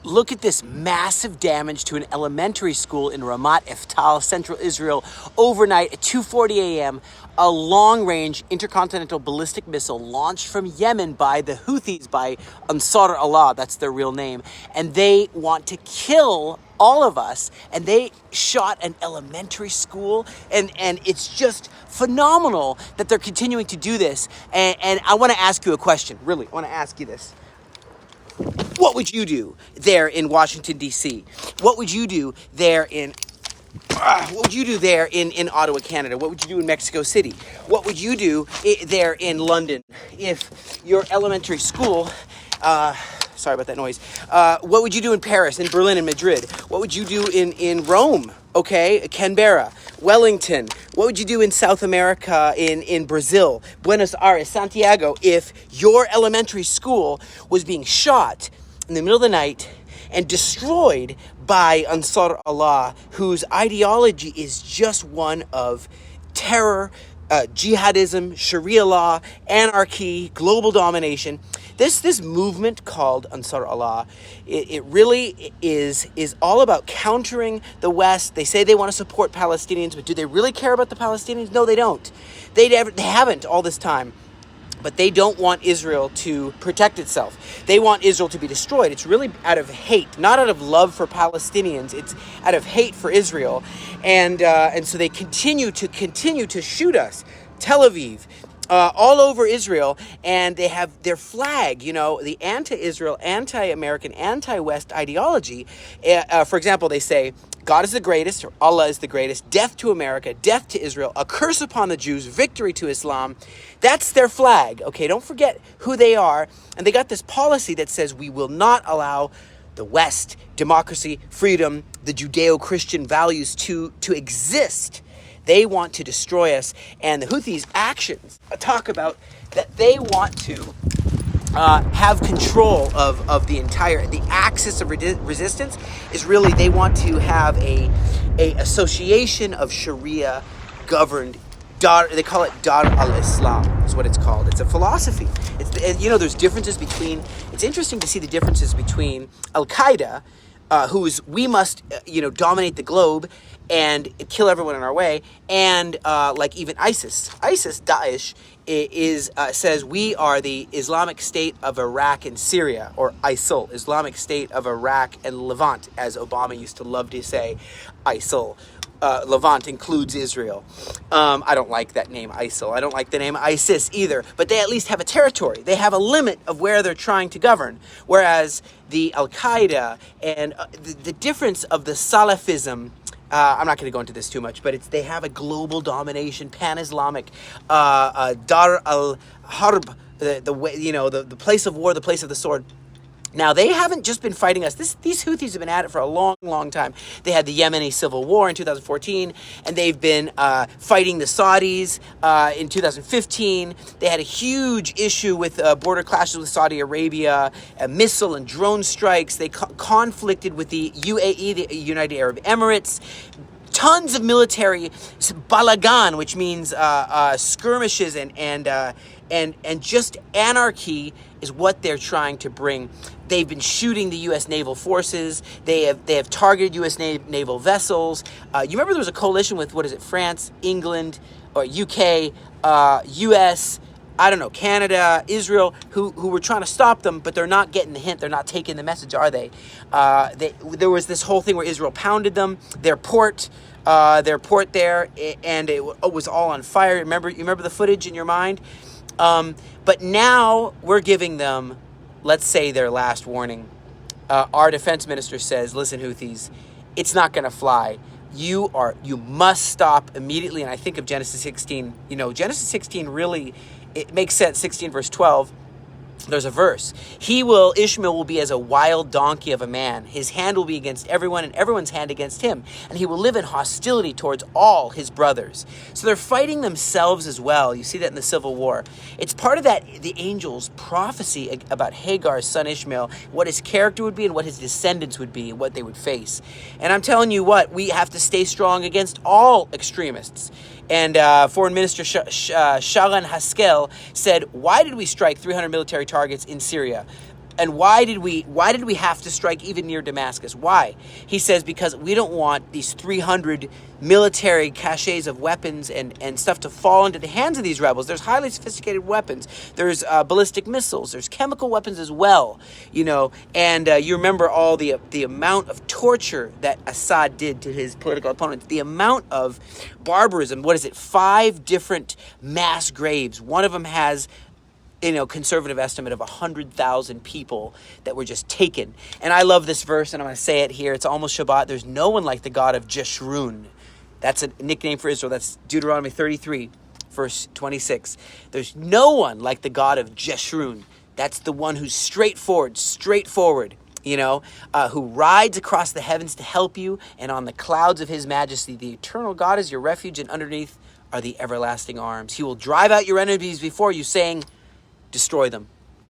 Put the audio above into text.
Look at this massive damage to an elementary school in Ramat Eftal, central Israel, overnight at 2:40 a.m. A long-range intercontinental ballistic missile launched from Yemen by the Houthis, by Ansar Allah, that's their real name, and they want to kill all of us, and they shot an elementary school, and it's just phenomenal that they're continuing to do this. And I want to ask you a question, really, I want to ask you this. What would you do there in Washington, D.C.? What would you do there in Ottawa, Canada? What would you do in Mexico City? What would you do there in London if your elementary school... sorry about that noise. What would you do in Paris, in Berlin, in Madrid? What would you do in Rome? Okay, Canberra, Wellington. What would you do in South America, in Brazil, Buenos Aires, Santiago, if your elementary school was being shot in the middle of the night and destroyed by Ansar Allah, whose ideology is just one of terror, jihadism, Sharia law, anarchy, global domination? This movement called Ansar Allah, it really is all about countering the West. They say they want to support Palestinians, but do they really care about the Palestinians? No, they don't. They haven't all this time. But they don't want Israel to protect itself. They want Israel to be destroyed. It's really out of hate, not out of love for Palestinians. It's out of hate for Israel, and so they continue to shoot us. Tel Aviv, all over Israel, and they have their flag, the anti-Israel, anti-American, anti-West ideology. For example, they say, God is the greatest, or Allah is the greatest, death to America, death to Israel, a curse upon the Jews, victory to Islam. That's their flag, okay? Don't forget who they are. And they got this policy that says we will not allow the West, democracy, freedom, the Judeo-Christian values to exist. They want to destroy us. And the Houthis' actions talk about that they want to have control of the axis of resistance. Is really, they want to have a association of Sharia governed, they call it Dar al-Islam is what it's called. It's a philosophy. There's differences between, it's interesting to see the differences between Al-Qaeda, we must dominate the globe and kill everyone in our way, and like even ISIS, Daesh, says we are the Islamic State of Iraq and Syria, or ISIL, Islamic State of Iraq and Levant, as Obama used to love to say, ISIL. Levant includes Israel. I don't like that name, ISIL. I don't like the name ISIS either, but they at least have a territory. They have a limit of where they're trying to govern, whereas the Al-Qaeda and the difference of the Salafism, I'm not going to go into this too much, but they have a global domination, pan-Islamic, Dar al-Harb, the place of war, the place of the sword. Now, they haven't just been fighting us. These Houthis have been at it for a long, long time. They had the Yemeni civil war in 2014, and they've been fighting the Saudis in 2015. They had a huge issue with border clashes with Saudi Arabia, missile and drone strikes. They conflicted with the UAE, the United Arab Emirates. Tons of military balagan, which means skirmishes and just anarchy is what they're trying to bring. They've been shooting the U.S. naval forces. They have targeted U.S. naval vessels. You remember there was a coalition with, France, England, or UK, U.S., Canada, Israel, who were trying to stop them, but they're not getting the hint. They're not taking the message, are they? There was this whole thing where Israel pounded them, their port there, and it was all on fire. You remember the footage in your mind? But now we're giving them, let's say, their last warning. Our defense minister says, listen, Houthis, it's not going to fly. You must stop immediately. And I think of Genesis 16. Genesis 16 really, it makes sense. 16 verse 12. There's a verse. Ishmael will be as a wild donkey of a man. His hand will be against everyone and everyone's hand against him. And he will live in hostility towards all his brothers. So they're fighting themselves as well. You see that in the Civil War. It's part of the angel's prophecy about Hagar's son Ishmael, what his character would be and what his descendants would be and what they would face. And I'm telling you what, we have to stay strong against all extremists. And Foreign Minister Sharon Haskel said, why did we strike 300 military targets in Syria? And why did we have to strike even near Damascus? Why? He says, because we don't want these 300 military caches of weapons and stuff to fall into the hands of these rebels. There's highly sophisticated weapons. There's ballistic missiles. There's chemical weapons as well, and you remember all the amount of torture that Assad did to his political opponents, the amount of barbarism. What is it? 5 different mass graves. One of them has conservative estimate of 100,000 people that were just taken. And I love this verse, and I'm going to say it here. It's almost Shabbat. There's no one like the God of Jeshurun. That's a nickname for Israel. That's Deuteronomy 33, verse 26. There's no one like the God of Jeshurun. That's the one who's straightforward, who rides across the heavens to help you, and on the clouds of his majesty, the eternal God is your refuge, and underneath are the everlasting arms. He will drive out your enemies before you, saying, destroy them.